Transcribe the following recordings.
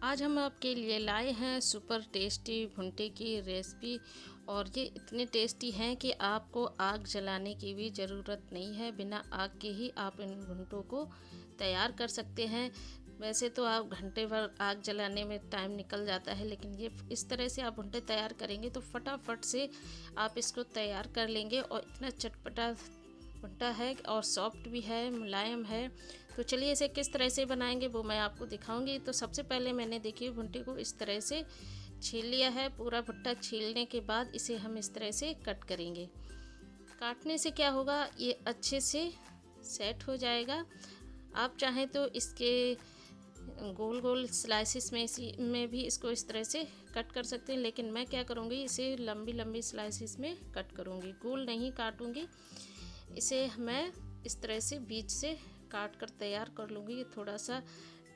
आज हम आपके लिए लाए हैं सुपर टेस्टी भुट्टे की रेसिपी। और ये इतने टेस्टी हैं कि आपको आग जलाने की भी ज़रूरत नहीं है। बिना आग के ही आप इन भुट्टों को तैयार कर सकते हैं। वैसे तो आप घंटे भर आग जलाने में टाइम निकल जाता है, लेकिन ये इस तरह से आप भुट्टे तैयार करेंगे तो फटाफट से आप इसको तैयार कर लेंगे। और इतना चटपटा भुट्टा है और सॉफ्ट भी है, मुलायम है। तो चलिए इसे किस तरह से बनाएंगे वो मैं आपको दिखाऊंगी। तो सबसे पहले मैंने देखिए भुट्टे को इस तरह से छील लिया है। पूरा भुट्टा छीलने के बाद इसे हम इस तरह से कट करेंगे। काटने से क्या होगा, ये अच्छे से सेट हो जाएगा। आप चाहें तो इसके गोल गोल स्लाइसिस में भी इसको इस तरह से कट कर सकते हैं, लेकिन मैं क्या करूँगी, इसे लंबी लंबी स्लाइसिस में कट करूँगी, गोल नहीं काटूँगी। इसे मैं इस तरह से बीच से काट कर तैयार कर लूँगी। ये थोड़ा सा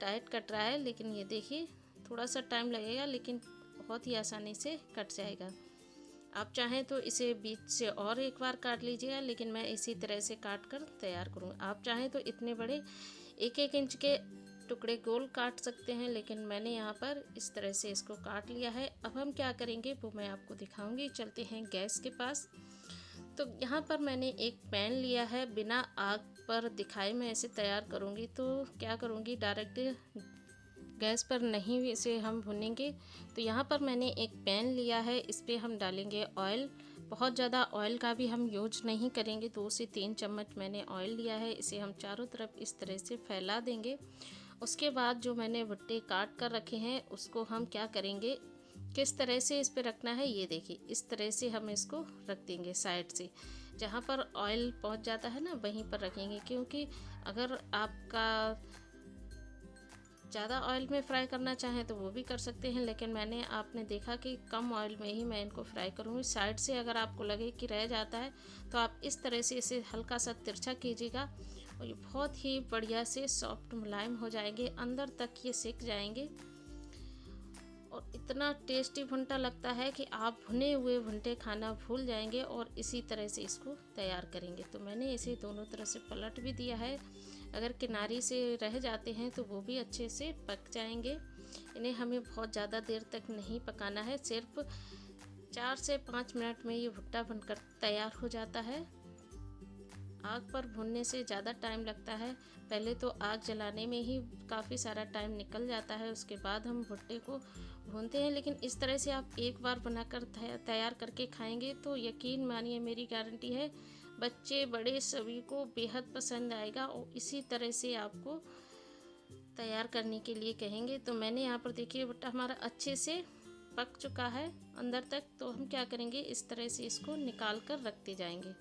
टाइट कट रहा है, लेकिन ये देखिए थोड़ा सा टाइम लगेगा, लेकिन बहुत ही आसानी से कट जाएगा। आप चाहें तो इसे बीच से और एक बार काट लीजिएगा, लेकिन मैं इसी तरह से काट कर तैयार करूँगी। आप चाहें तो इतने बड़े 1-1 इंच के टुकड़े गोल काट सकते हैं, लेकिन मैंने यहाँ पर इस तरह से इसको काट लिया है। अब हम क्या करेंगे वो मैं आपको दिखाऊंगी। चलते हैं गैस के पास। तो यहाँ पर मैंने एक पैन लिया है। बिना आग पर दिखाए मैं इसे तैयार करूँगी, तो क्या करूँगी, डायरेक्ट गैस पर नहीं इसे हम भुनेंगे। तो यहाँ पर मैंने एक पैन लिया है, इस पर हम डालेंगे ऑयल। बहुत ज़्यादा ऑयल का भी हम यूज नहीं करेंगे। 2 से 3 चम्मच मैंने ऑयल लिया है। इसे हम चारों तरफ इस तरह से फैला देंगे। उसके बाद जो मैंने भुट्टे काट कर रखे हैं उसको हम क्या करेंगे, किस तरह से इस पे रखना है, ये देखिए इस तरह से हम इसको रख देंगे साइड से। जहाँ पर ऑयल पहुँच जाता है ना वहीं पर रखेंगे, क्योंकि अगर आपका ज़्यादा ऑयल में फ्राई करना चाहें तो वो भी कर सकते हैं, लेकिन मैंने आपने देखा कि कम ऑयल में ही मैं इनको फ्राई करूँगी। साइड से अगर आपको लगे कि रह जाता है तो आप इस तरह से इसे हल्का सा तिरछा कीजिएगा और ये बहुत ही बढ़िया से सॉफ्ट मुलायम हो जाएंगे, अंदर तक ये सिक जाएंगे। और इतना टेस्टी भुट्टा लगता है कि आप भुने हुए भुट्टे खाना भूल जाएंगे। और इसी तरह से इसको तैयार करेंगे। तो मैंने इसे दोनों तरफ से पलट भी दिया है। अगर किनारी से रह जाते हैं तो वो भी अच्छे से पक जाएंगे। इन्हें हमें बहुत ज़्यादा देर तक नहीं पकाना है, सिर्फ 4 से 5 मिनट में ये भुट्टा बनकर तैयार हो जाता है। आग पर भूनने से ज़्यादा टाइम लगता है। पहले तो आग जलाने में ही काफ़ी सारा टाइम निकल जाता है, उसके बाद हम भुट्टे को भूनते हैं। लेकिन इस तरह से आप एक बार बनाकर तैयार करके खाएंगे तो यकीन मानिए, मेरी गारंटी है, बच्चे बड़े सभी को बेहद पसंद आएगा और इसी तरह से आपको तैयार करने के लिए कहेंगे। तो मैंने यहाँ पर देखिए भुट्टा हमारा अच्छे से पक चुका है अंदर तक। तो हम क्या करेंगे, इस तरह से इसको निकाल कर रखते जाएंगे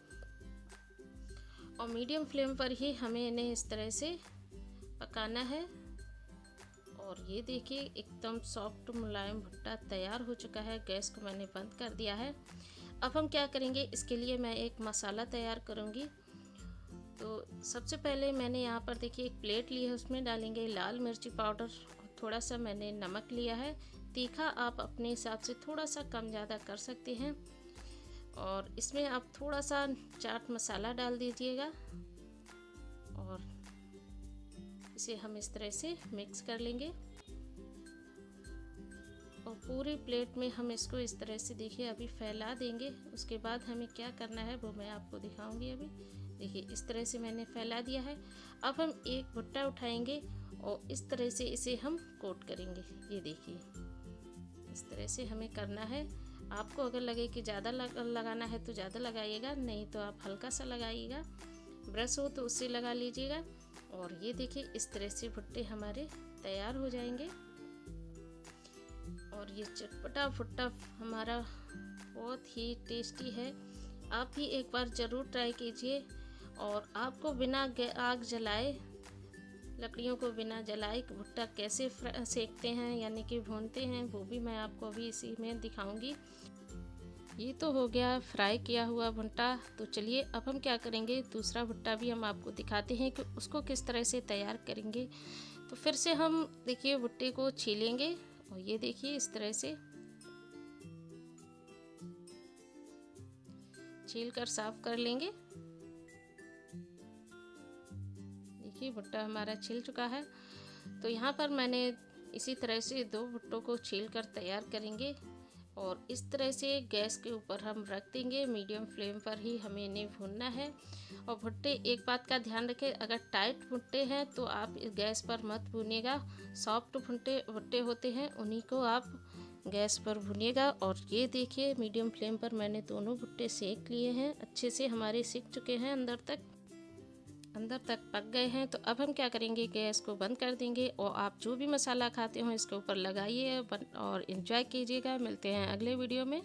और मीडियम फ्लेम पर ही हमें इन्हें इस तरह से पकाना है। और ये देखिए एकदम सॉफ्ट मुलायम भुट्टा तैयार हो चुका है। गैस को मैंने बंद कर दिया है। अब हम क्या करेंगे, इसके लिए मैं एक मसाला तैयार करूँगी। तो सबसे पहले मैंने यहाँ पर देखिए एक प्लेट ली है, उसमें डालेंगे लाल मिर्ची पाउडर, थोड़ा सा मैंने नमक लिया है। तीखा आप अपने हिसाब से थोड़ा सा कम ज़्यादा कर सकते हैं। और इसमें आप थोड़ा सा चाट मसाला डाल दीजिएगा और इसे हम इस तरह से मिक्स कर लेंगे। और पूरी प्लेट में हम इसको इस तरह से देखिए अभी फैला देंगे। उसके बाद हमें क्या करना है वो मैं आपको दिखाऊंगी। अभी देखिए इस तरह से मैंने फैला दिया है। अब हम एक भुट्टा उठाएंगे और इस तरह से इसे हम कोट करेंगे। ये देखिए इस तरह से हमें करना है। आपको अगर लगे कि ज़्यादा लगाना है तो ज़्यादा लगाइएगा, नहीं तो आप हल्का सा लगाइएगा। ब्रश हो तो उससे लगा लीजिएगा। और ये देखिए इस तरह से भुट्टे हमारे तैयार हो जाएंगे। और ये चटपटा भुट्टा हमारा बहुत ही टेस्टी है। आप भी एक बार ज़रूर ट्राई कीजिए। और आपको बिना आग जलाए, लकड़ियों को बिना जलाए भुट्टा कैसे सेकते हैं यानी कि भूनते हैं, वो भी मैं आपको अभी इसी में दिखाऊंगी। ये तो हो गया फ्राई किया हुआ भुट्टा। तो चलिए अब हम क्या करेंगे, दूसरा भुट्टा भी हम आपको दिखाते हैं कि उसको किस तरह से तैयार करेंगे। तो फिर से हम देखिए भुट्टे को छीलेंगे और ये देखिए इस तरह से छील कर साफ कर लेंगे। देखिए भुट्टा हमारा छिल चुका है। तो यहाँ पर मैंने इसी तरह से 2 भुट्टों को छील कर तैयार करेंगे और इस तरह से गैस के ऊपर हम रख देंगे। मीडियम फ्लेम पर ही हमें इन्हें भूनना है। और भुट्टे, एक बात का ध्यान रखें, अगर टाइट भुट्टे हैं तो आप गैस पर मत भूनिएगा। सॉफ्ट भुट्टे होते हैं उन्हीं को आप गैस पर भूनिएगा। और ये देखिए मीडियम फ्लेम पर मैंने दोनों भुट्टे सेक लिए हैं, अच्छे से हमारे सिक चुके हैं, अंदर तक पक गए हैं। तो अब हम क्या करेंगे, गैस को बंद कर देंगे और आप जो भी मसाला खाते हो इसके ऊपर लगाइए और एंजॉय कीजिएगा। मिलते हैं अगले वीडियो में।